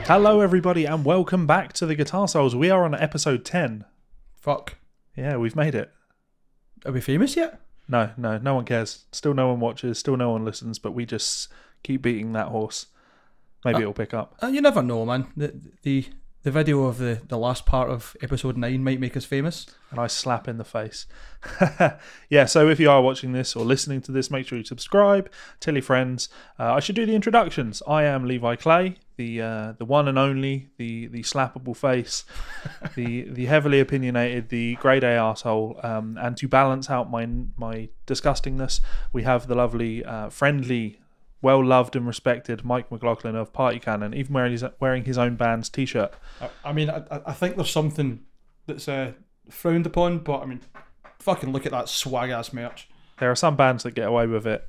Hello everybody and welcome back to the Guitar Souls. We are on episode 10. Fuck. Yeah, we've made it. Are we famous yet? No one cares. Still no one watches, still no one listens, but we just keep beating that horse. Maybe it'll pick up. You never know, man. The video of the last part of episode 9 might make us famous. And I slap in the face. Yeah, so if you are watching this or listening to this, make sure you subscribe, tell your friends. I should do the introductions. I am Levi Clay, the one and only, the slappable face, the heavily opinionated, the grade A arsehole. And to balance out my disgustingness, we have the lovely, friendly, well-loved and respected Mike McLaughlin of Party Cannon, even wearing his own band's t-shirt. I mean, I think there's something that's frowned upon, but I mean, fucking look at that swag-ass merch. There are some bands that get away with it.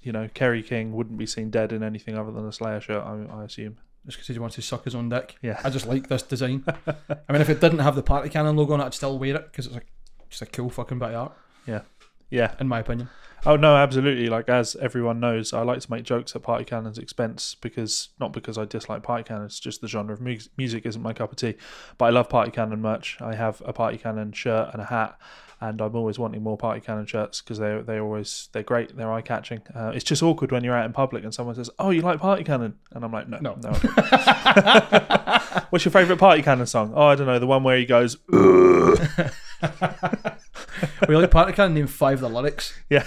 You know, Kerry King wouldn't be seen dead in anything other than a Slayer shirt, I assume. Just because he wants to suck his own dick. Yeah. I just like this design. I mean, if it didn't have the Party Cannon logo on it, I'd still wear it, because it's just a cool fucking bit of art. Yeah. In my opinion. Oh no, absolutely. Like, as everyone knows, I like to make jokes at Party Cannon's expense not because I dislike Party Cannon, it's just the genre of music isn't my cup of tea. But I love Party Cannon merch. I have a Party Cannon shirt and a hat, and I'm always wanting more Party Cannon shirts because they're great, they're eye catching. It's just awkward when you're out in public and someone says, "Oh, you like Party Cannon?" And I'm like, no. What's your favourite Party Cannon song? Oh, I don't know, the one where he goes, We like Party Cannon, name 5 of the lyrics. Yeah.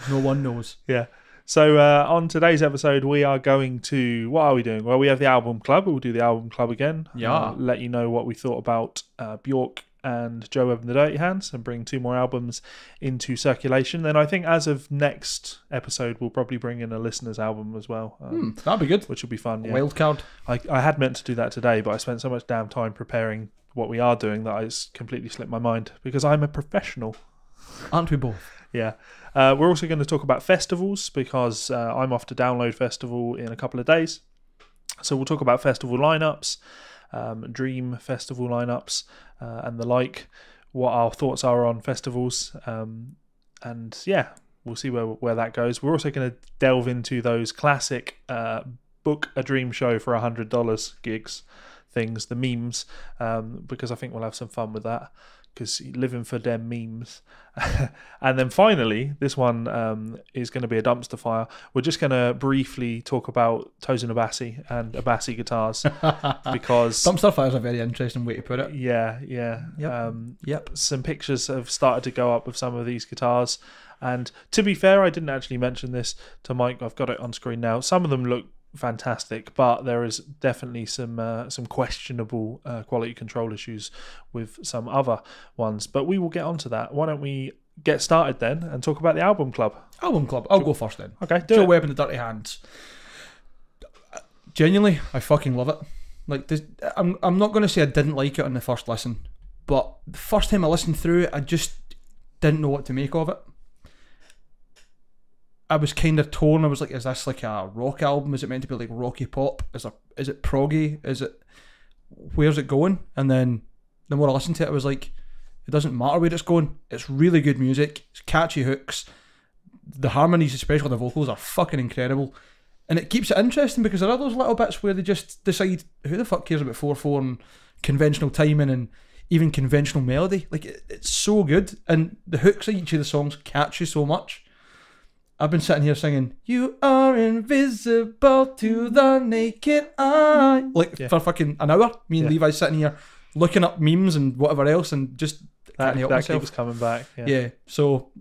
No one knows. Yeah. So on today's episode, we are going to... What are we doing? Well, we have the album club. We'll do the album club again. Yeah. Let you know what we thought about Bjork and Joe Webb and the Dirty Hands, and bring 2 more albums into circulation. Then I think as of next episode, we'll probably bring in a listener's album as well. That'd be good. Which will be fun. Yeah. Wild card. I had meant to do that today, but I spent so much damn time preparing what we are doing that I just completely slipped my mind, because I'm a professional. Aren't we both? Yeah. We're also going to talk about festivals, because I'm off to Download Festival in a couple of days. So we'll talk about festival lineups, Dream Festival lineups, and the like, what our thoughts are on festivals. And yeah, we'll see where that goes. We're also going to delve into those classic book a dream show for $100 gigs things, the memes, because I think we'll have some fun with that, because living for them memes. And then finally, this one is going to be a dumpster fire. We're just going to briefly talk about Tosin Abasi and Abasi guitars, because dumpster fire is a very interesting way to put it. Yeah. Yep. Some pictures have started to go up of some of these guitars, and to be fair, I didn't actually mention this to Mike. I've got it on screen now. Some of them look fantastic, but there is definitely some questionable quality control issues with some other ones, but we will get onto that. Why don't we get started then and talk about the album club? I'll go first then. Okay, Joe Webb and the Dirty Hands. Genuinely, I fucking love it. Like this, I'm not going to say I didn't like it on the first listen, but the first time I listened through it, I just didn't know what to make of it. I was kind of torn. I was like, is this like a rock album? Is it meant to be like rocky pop? Is it proggy? Where's it going? And then the more I listened to it, I was like, it doesn't matter where it's going. It's really good music. It's catchy hooks. The harmonies, especially the vocals, are fucking incredible. And it keeps it interesting, because there are those little bits where they just decide, who the fuck cares about 4/4 and conventional timing and even conventional melody? Like, it's so good. And the hooks of each of the songs catch you so much. I've been sitting here singing, "You are invisible to the naked eye," for fucking an hour. Me and Levi sitting here looking up memes and whatever else, and just can't help myself. Keeps coming back. Yeah. So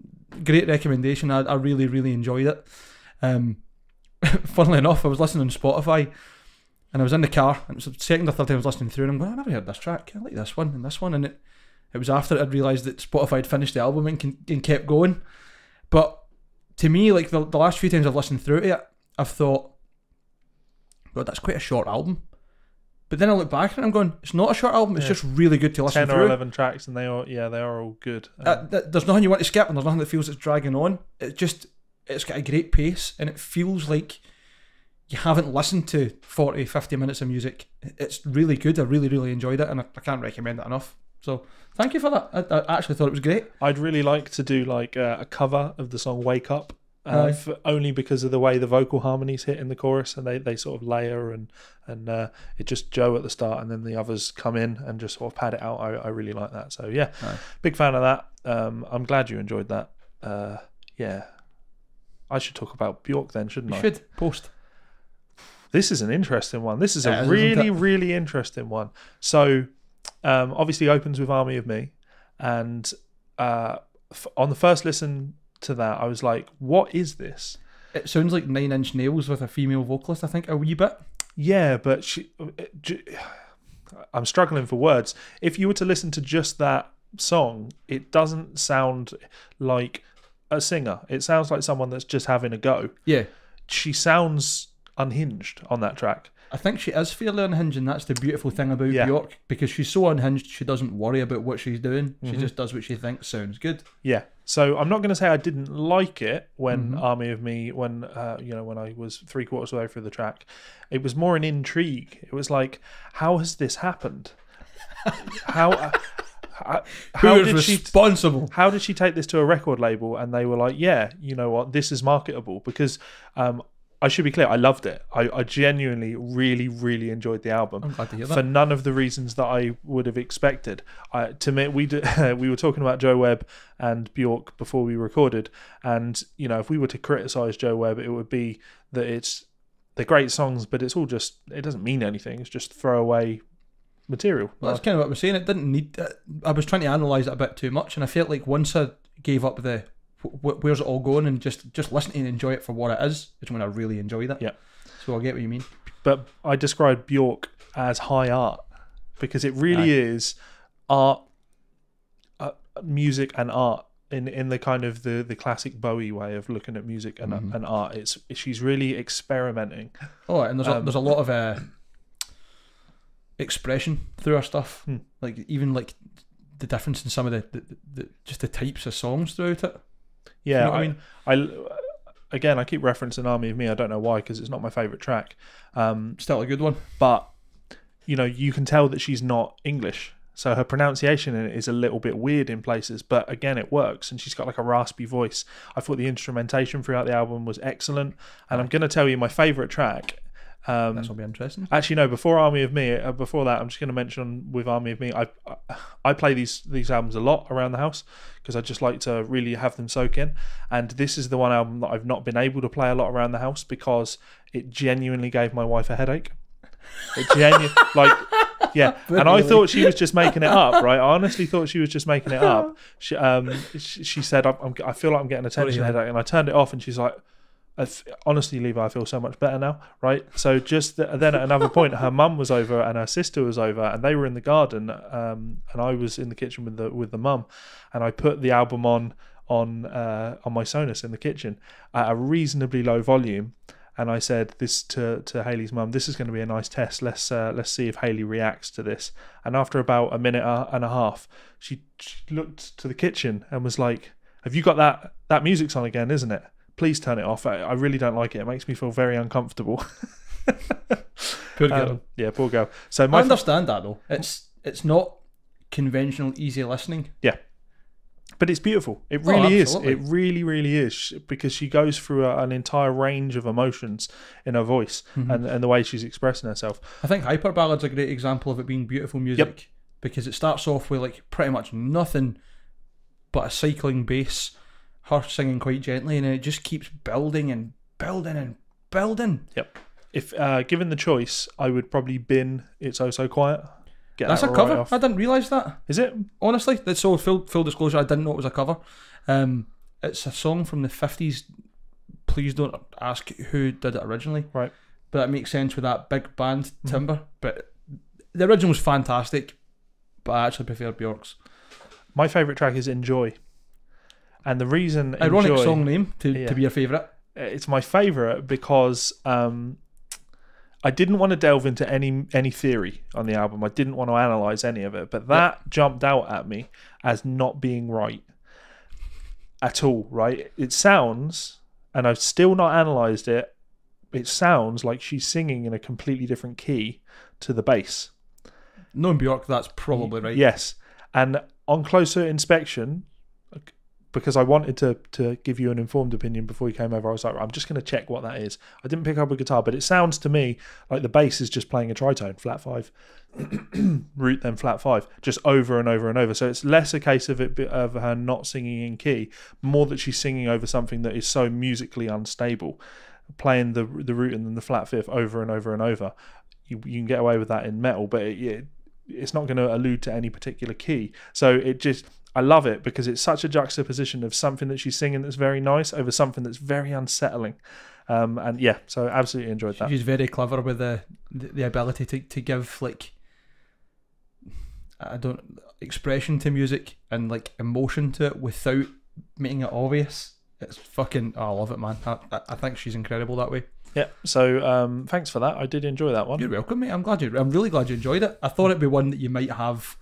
great recommendation. I really, really enjoyed it. Funnily enough, I was listening on Spotify, and I was in the car, and it was the second or third time I was listening through, and I'm going, I never heard this track. I like this one and this one, and it was after I'd realised that Spotify had finished the album and kept going. But to me, like the last few times I've listened through it, I've thought, God, that's quite a short album. But then I look back and I'm going, it's not a short album, it's just really good to listen 10 through. 10 or 11 tracks, and they are all good. There's nothing you want to skip, and there's nothing that feels it's dragging on. It's got a great pace, and it feels like you haven't listened to 40, 50 minutes of music. It's really good. I really, really enjoyed it, and I can't recommend it enough. So thank you for that. I actually thought it was great. I'd really like to do like a cover of the song Wake Up only because of the way the vocal harmonies hit in the chorus, and they sort of layer and it just Joe at the start, and then the others come in and just sort of pad it out. I really like that. So yeah, big fan of that. I'm glad you enjoyed that. Yeah, I should talk about Bjork then, shouldn't I? You should post. This is an interesting one. This is a really interesting one. So obviously opens with Army of Me, and on the first listen to that, I was like, what is this? It sounds like Nine Inch Nails with a female vocalist, I think, a wee bit. Yeah, but I'm struggling for words. If you were to listen to just that song, it doesn't sound like a singer. It sounds like someone that's just having a go. Yeah. She sounds unhinged on that track. I think she is fairly unhinged, and that's the beautiful thing about Bjork, because she's so unhinged, she doesn't worry about what she's doing. She just does what she thinks sounds good. Yeah. So I'm not going to say I didn't like it when Army of Me, when when I was 3/4 of the way through the track. It was more an intrigue. It was like, how has this happened? How did responsible? How did she take this to a record label and they were like, yeah, you know what, this is marketable? Because I should be clear, I loved it. I genuinely really enjoyed the album. I'm glad to hear that. For none of the reasons that I would have expected. To me, we were talking about Joe Webb and Bjork before we recorded, and if we were to criticise Joe Webb, it would be that they're great songs, but it's all just, it doesn't mean anything. It's just throwaway material. Well, that's kind of what I was saying. It didn't need. I was trying to analyse it a bit too much, and I felt like once I gave up the where's it all going and just listen and enjoy it for what it is when I really enjoy that. Yeah. So I get what you mean. But I described Bjork as high art because it really is art, music and art in the kind of the classic Bowie way of looking at music and art. She's really experimenting. Oh, and there's a lot of expression through her stuff. Like even like the difference in some of the just the types of songs throughout it. Yeah, you know what I mean, I keep referencing Army of Me. I don't know why, because it's not my favourite track. Still a good one, but you can tell that she's not English, so her pronunciation in it is a little bit weird in places. But again, it works, and she's got like a raspy voice. I thought the instrumentation throughout the album was excellent, and I'm going to tell you my favourite track. This will be interesting. Actually, no. Before Army of Me, before that, I'm just going to mention with Army of Me, I play these albums a lot around the house because I just like to really have them soak in. And this is the one album that I've not been able to play a lot around the house because it genuinely gave my wife a headache. It yeah. And I thought she was just making it up, right? I honestly thought she was just making it up. She said, I feel like I'm getting a tension headache, and I turned it off, and she's like, honestly, Levi, I feel so much better now, right? So just then at another point, her mum was over and her sister was over, and they were in the garden, and I was in the kitchen with the mum, and I put the album on my Sonos in the kitchen at a reasonably low volume, and I said this to Hayley's mum, this is going to be a nice test. Let's see if Hayley reacts to this. And after about a minute and a half, she looked to the kitchen and was like, "Have you got that music's on again, isn't it? Please turn it off. I really don't like it. It makes me feel very uncomfortable." Poor girl. Yeah, poor girl. So I understand that though. It's not conventional easy listening. Yeah, but it's beautiful. It really is. Absolutely. It really is, because she goes through an entire range of emotions in her voice and the way she's expressing herself. I think Hyper Ballad's a great example of it being beautiful music because it starts off with like pretty much nothing but a cycling bass, her singing quite gently, and it just keeps building and building and building. Yep. If given the choice, I would probably bin It's Oh So Quiet. That's a cover. Off. I didn't realise that. Is it? Honestly, that's so full disclosure. I didn't know it was a cover. It's a song from the 50s. Please don't ask who did it originally. Right. But it makes sense with that big band timbre. But the original was fantastic. But I actually prefer Bjork's. My favourite track is Enjoy. And the reason ironic Enjoy, song name to be your favourite. It's my favourite because I didn't want to delve into any theory on the album. I didn't want to analyse any of it, but that jumped out at me as not being right at all, right? It sounds, and I've still not analysed it, it sounds like she's singing in a completely different key to the bass. Knowing Bjork, that's probably right. Yes. And on closer inspection, because I wanted to give you an informed opinion before you came over, I was like, I'm just going to check what that is. I didn't pick up a guitar, but it sounds to me like the bass is just playing a tritone, flat 5, root then flat 5, just over and over and over. So it's less a case of her not singing in key, more that she's singing over something that is so musically unstable, playing the root and then the flat 5th over and over and over. You can get away with that in metal, but it's not going to allude to any particular key. So I love it because it's such a juxtaposition of something that she's singing that's very nice over something that's very unsettling. And yeah, so I absolutely enjoyed that. She's very clever with the ability to give like expression to music and like emotion to it without making it obvious. It's fucking, I love it, man. I think she's incredible that way. Yeah, so thanks for that. I did enjoy that one. You're welcome, mate. I'm really glad you enjoyed it. I thought it'd be one that you might have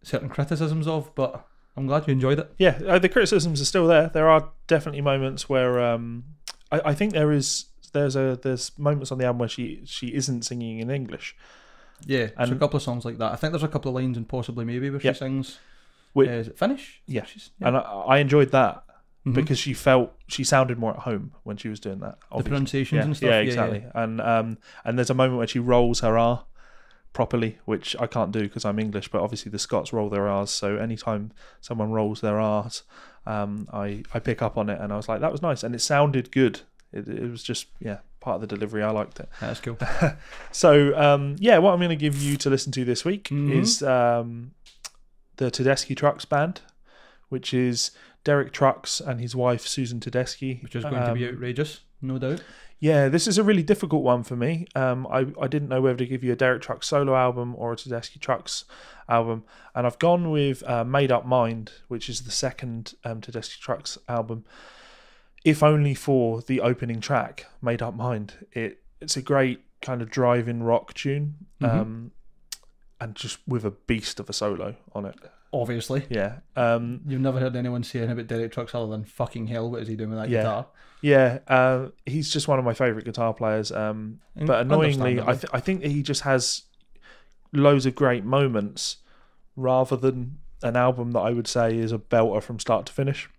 certain criticisms of, but I'm glad you enjoyed it. Yeah, the criticisms are still there. There are definitely moments where I think there's moments on the album where she isn't singing in English. Yeah, there's a couple of songs like that. I think there's a couple of lines in Possibly Maybe where she sings. Is it Finnish? Yeah, and I enjoyed that. Because she sounded more at home when she was doing that. Obviously. The pronunciations and stuff. Yeah, exactly. Yeah. And there's a moment where she rolls her R properly, which I can't do because I'm English, but obviously the Scots roll their R's. So anytime someone rolls their R's, I pick up on it, and I was like, that was nice, and it sounded good. It was just part of the delivery. I liked it. That's cool. So what I'm going to give you to listen to this week is the Tedeschi Trucks Band, which is Derek Trucks and his wife Susan Tedeschi, which is going to be outrageous, no doubt. Yeah, this is a really difficult one for me. I didn't know whether to give you a Derek Trucks solo album or a Tedeschi Trucks album, and I've gone with Made Up Mind, which is the second Tedeschi Trucks album, if only for the opening track, Made Up Mind. It's a great kind of driving rock tune, and just with a beast of a solo on it. Obviously. Yeah. You've never heard anyone saying about Derek Trucks other than fucking hell, what is he doing with that guitar? Yeah. He's just one of my favourite guitar players. But annoyingly, I think he just has loads of great moments rather than an album that I would say is a belter from start to finish.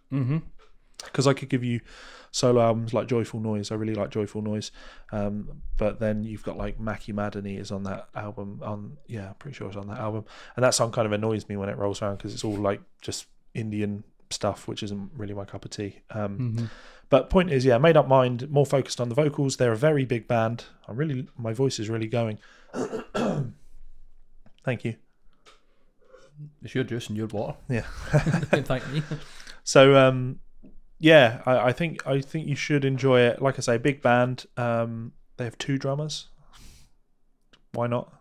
Because I could give you solo albums like Joyful Noise. I really like Joyful Noise. But then you've got like Mackie Maddeney is on that album. I'm pretty sure it's on that album. And that song kind of annoys me when it rolls around because it's all like just Indian stuff, which isn't really my cup of tea. But point is, Made Up Mind, more focused on the vocals. They're a very big band. My voice is really going. Thank you. It's your juice and your water. Yeah. Thank me. So, I think you should enjoy it. Like I say, big band. They have 2 drummers. Why not?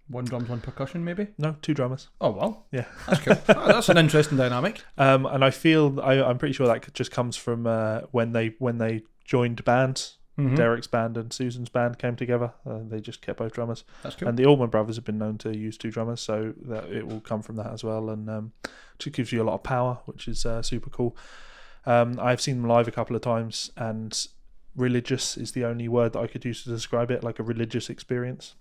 1 drums, 1 percussion, maybe? No, 2 drummers. Oh, well. Yeah. That's cool. That's an interesting dynamic. And I feel, I'm pretty sure that just comes from when they joined bands. Derek's band and Susan's band came together. They just kept both drummers. That's cool. And the Allman Brothers have been known to use 2 drummers, so that it will come from that as well. And just gives you a lot of power, which is super cool. I've seen them live a couple of times, and religious is the only word that I could use to describe it, like a religious experience.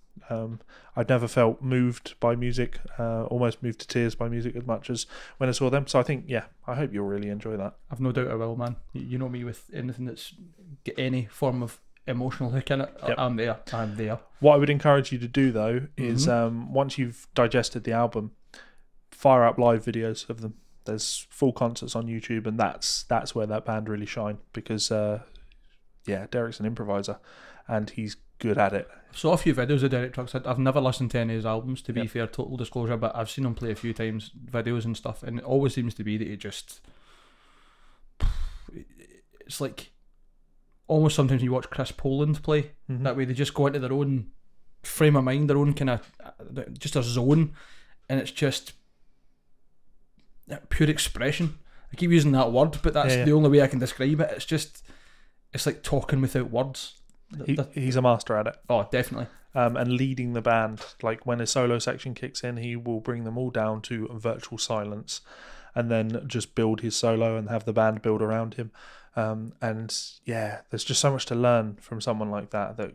I'd never felt moved by music, almost moved to tears by music as much as when I saw them. So I think, I hope you'll really enjoy that. I've no doubt I will, man. You know me with anything that's got any form of emotional hook in it. Yep. I'm there. What I would encourage you to do, though, is once you've digested the album, fire up live videos of them. There's full concerts on YouTube, and that's where that band really shine because, Derek's an improviser, and he's good at it. I saw a few videos of Derek Trucks. I've never listened to any of his albums, to be fair, total disclosure, but I've seen him play a few times, videos and stuff, and it always seems to be that it's like almost sometimes when you watch Chris Poland play, that way they just go into their own frame of mind, their own kind of, just a zone, and it's just pure expression. I keep using that word, but that's the only way I can describe it. It's like talking without words. He's a master at it. Oh, definitely. And leading the band, like when a solo section kicks in, he will bring them all down to virtual silence and then just build his solo and have the band build around him. There's just so much to learn from someone like that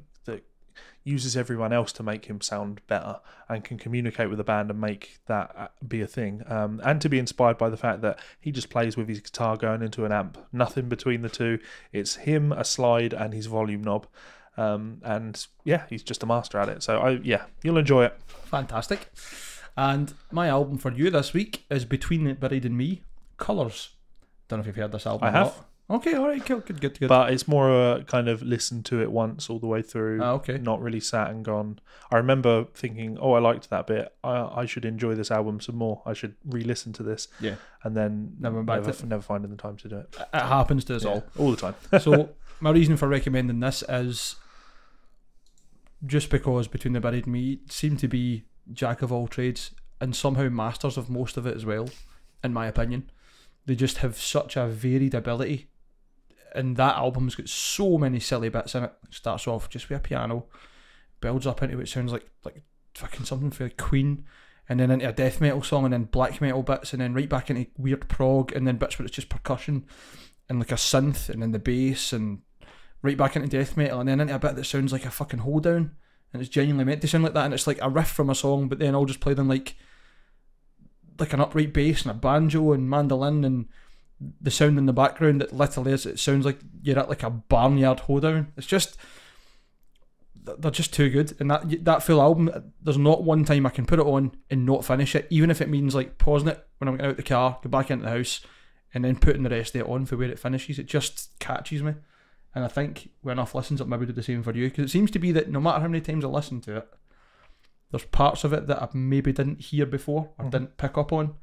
uses everyone else to make him sound better and can communicate with the band and make that be a thing. And to be inspired by the fact that he just plays with his guitar going into an amp, nothing between the two. It's him, a slide, and his volume knob. And yeah, he's just a master at it. So you'll enjoy it. Fantastic. And my album for you this week is Between It Buried in Me, Colours. Don't know if you've heard this album. I have. Okay, all right, cool, good. But it's more a kind of listen to it once all the way through. Okay. Not really sat and gone. I remember thinking, I liked that bit. I should enjoy this album some more. I should re-listen to this. Yeah. And then never finding the time to do it. It happens to us all the time. So my reason for recommending this is just because Between the Buried and Me seem to be jack of all trades and somehow masters of most of it as well, in my opinion. They just have such a varied ability. And that album's got so many silly bits in it. It starts off just with a piano, builds up into what sounds like fucking something for Queen, and then into a death metal song, and then black metal bits, and then right back into weird prog, and then bits where it's just percussion and like a synth, and then the bass, and right back into death metal, and then into a bit that sounds like a fucking hold down, and it's genuinely meant to sound like that, and it's like a riff from a song, but then I'll just play them like an upright bass and a banjo and mandolin and the sound in the background that literally is, it sounds like you're at like a barnyard hoedown. It's just, they're just too good. And that full album, there's not one time I can put it on and not finish it, even if it means like pausing it when I'm getting out the car, go back into the house, and then putting the rest of it on for where it finishes. It just catches me. And I think with enough listens, I'll maybe do the same for you, because it seems to be that no matter how many times I listen to it, there's parts of it that I maybe didn't hear before or didn't pick up on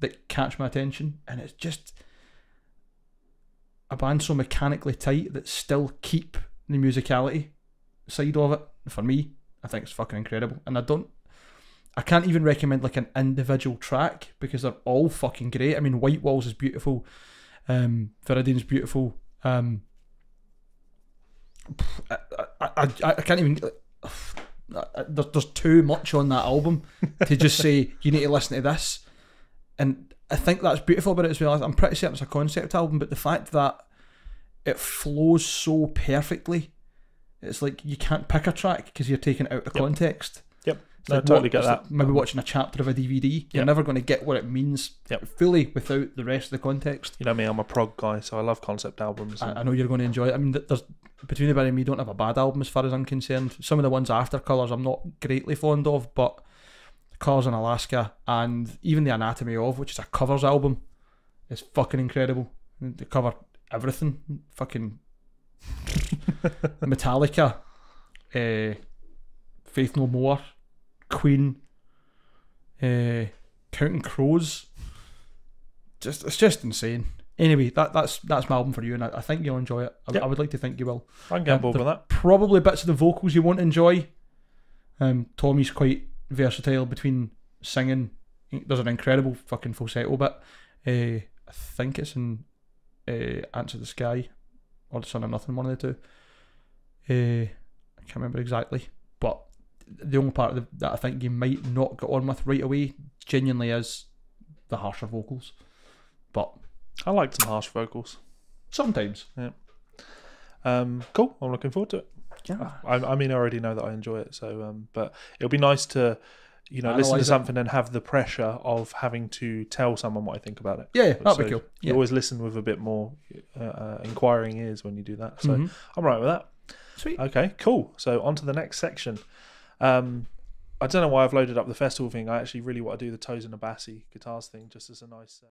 that catch my attention. And it's just a band so mechanically tight that still keep the musicality side of it. For me, I think it's fucking incredible. And I can't even recommend like an individual track because they're all fucking great. I mean, White Walls is beautiful. Viridian's beautiful. I can't even... There's too much on that album to just say, you need to listen to this. And I think that's beautiful about it as well. I'm pretty certain it's a concept album, but the fact that it flows so perfectly, it's like you can't pick a track because you're taking it out of context. Yep, I totally get that. Maybe watching a chapter of a DVD, you're never going to get what it means fully without the rest of the context. You know me, I'm a prog guy, so I love concept albums. I know you're going to enjoy it. I mean, there's Between the Buried and Me don't have a bad album as far as I'm concerned. Some of the ones after Colours I'm not greatly fond of, but Colours in Alaska and even The Anatomy Of, which is a covers album, is fucking incredible. They cover everything. Fucking Metallica, Faith No More, Queen, Counting Crows. It's just insane. Anyway, that's my album for you, and I think you'll enjoy it. I would like to think you will. I can get on board with that. Probably bits of the vocals you won't enjoy. Tommy's quite versatile between singing. There's an incredible fucking falsetto bit. I think it's in Answer the Sky or The Son of Nothing, one of the two. I can't remember exactly, but the only part that I think you might not get on with right away genuinely is the harsher vocals. But I like some harsh vocals. Sometimes. Yeah. Cool. I'm looking forward to it. Yeah. I mean, I already know that I enjoy it. So, but it'll be nice to, listen to something and have the pressure of having to tell someone what I think about it. Yeah, that'd be cool. You always listen with a bit more inquiring ears when you do that. So I'm right with that. Sweet. Okay, cool. So on to the next section. I don't know why I've loaded up the festival thing. I actually really want to do the Toes and the Bassy guitars thing just as a nice...